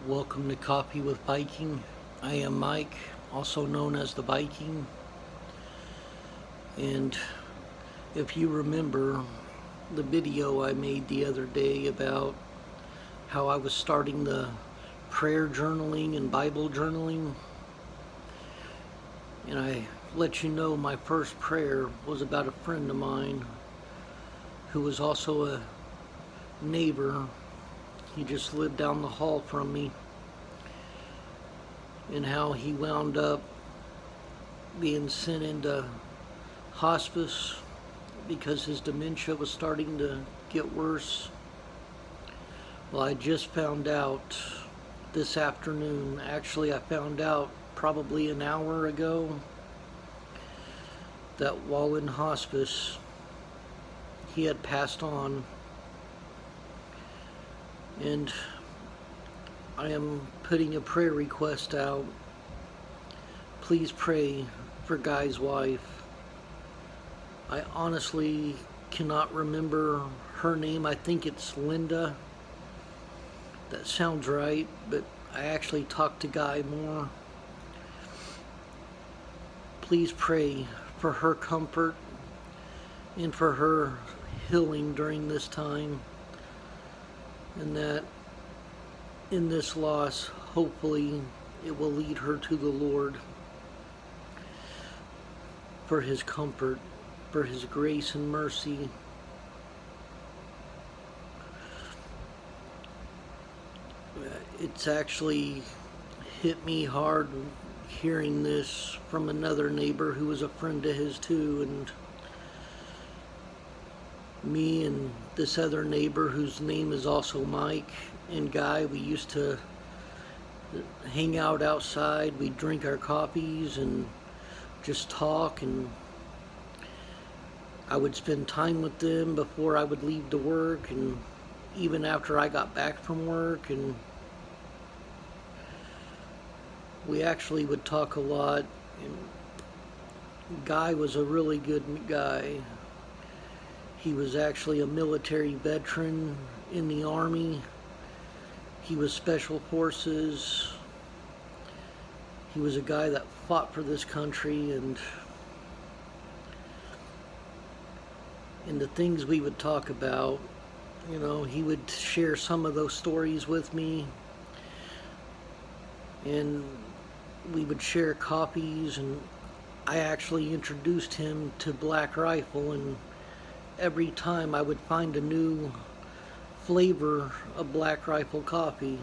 Welcome to Coffee with Viking. I am Mike, also known as the Viking. And if you remember the video I made the other day about how I was starting the prayer journaling and Bible journaling, and I let you know my first prayer was about a friend of mine who was also a neighbor. He just lived down the hall from me, and how he wound up being sent into hospice because his dementia was starting to get worse. Well, I just found out this afternoon. Actually, I found out probably an hour ago that while in hospice, he had passed on. And I am putting a prayer request out. Please pray for Guy's wife. I honestly cannot remember her name. I think it's Linda. That sounds right, but I actually talked to Guy more. Please pray for her comfort and for her healing during this time, and that in this loss, hopefully, it will lead her to the Lord for His comfort, for His grace and mercy. It's actually hit me hard hearing this from another neighbor who was a friend of his too, and me and this other neighbor whose name is also Mike and Guy, we used to hang out outside. We'd drink our coffees and just talk, and I would spend time with them before I would leave to work and even after I got back from work, and we actually would talk a lot. And Guy was a really good guy. He was actually a military veteran in the Army. He was Special Forces. He was a guy that fought for this country, and the things we would talk about, he would share some of those stories with me, and we would share coffees, and I actually introduced him to Black Rifle, and every time I would find a new flavor of Black Rifle coffee,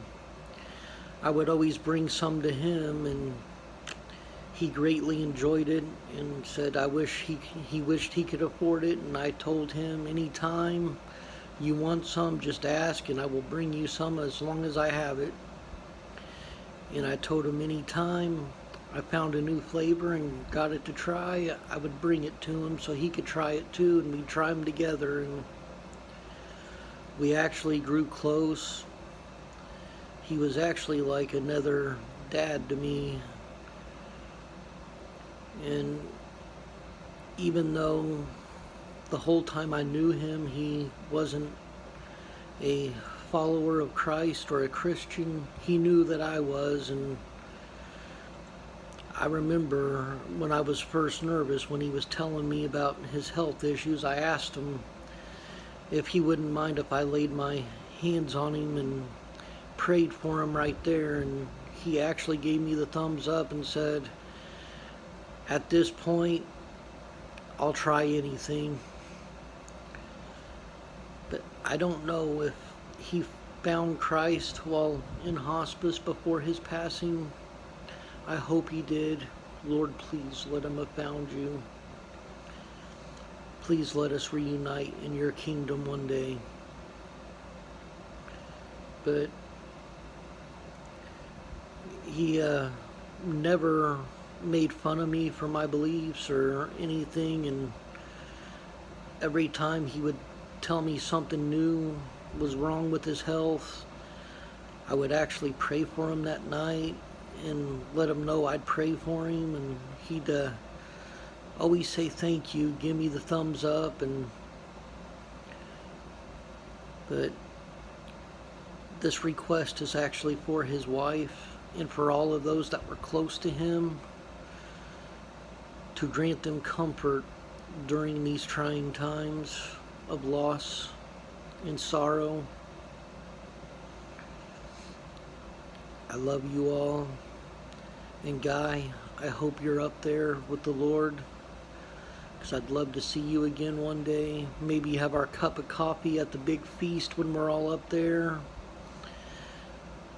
I would always bring some to him, and he greatly enjoyed it and said he wished he could afford it. And I told him, anytime you want some, just ask and I will bring you some as long as I have it. And I told him anytime I found a new flavor and got it to try, I would bring it to him so he could try it too, and we'd try them together. And we actually grew close. He was actually like another dad to me. And even though the whole time I knew him, he wasn't a follower of Christ or a Christian, he knew that I was. And I remember when I was first nervous, when he was telling me about his health issues, I asked him if he wouldn't mind if I laid my hands on him and prayed for him right there. And he actually gave me the thumbs up and said, at this point, I'll try anything. But I don't know if he found Christ while in hospice before his passing. I hope he did. Lord, please let him have found you. Please let us reunite in your kingdom one day. But he never made fun of me for my beliefs or anything, and every time he would tell me something new was wrong with his health, I would actually pray for him that night and let him know I'd pray for him, and he'd always say thank you, give me the thumbs up. But This request is actually for his wife and for all of those that were close to him, to grant them comfort during these trying times of loss and sorrow. I love you all. And Guy, I hope you're up there with the Lord, because I'd love to see you again one day. Maybe have our cup of coffee at the big feast when we're all up there.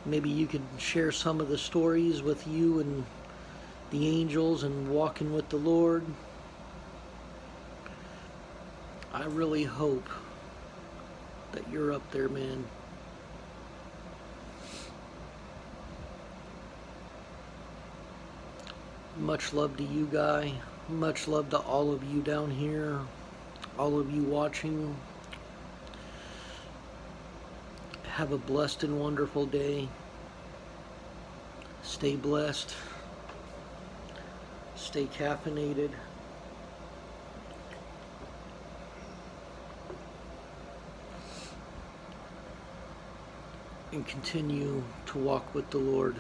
Maybe you could share some of the stories with you and the angels and walking with the Lord. I really hope that you're up there, man. Much love to you, Guy. Much love to all of you down here, all of you watching. Have a blessed and wonderful day. Stay blessed. Stay caffeinated. And continue to walk with the Lord.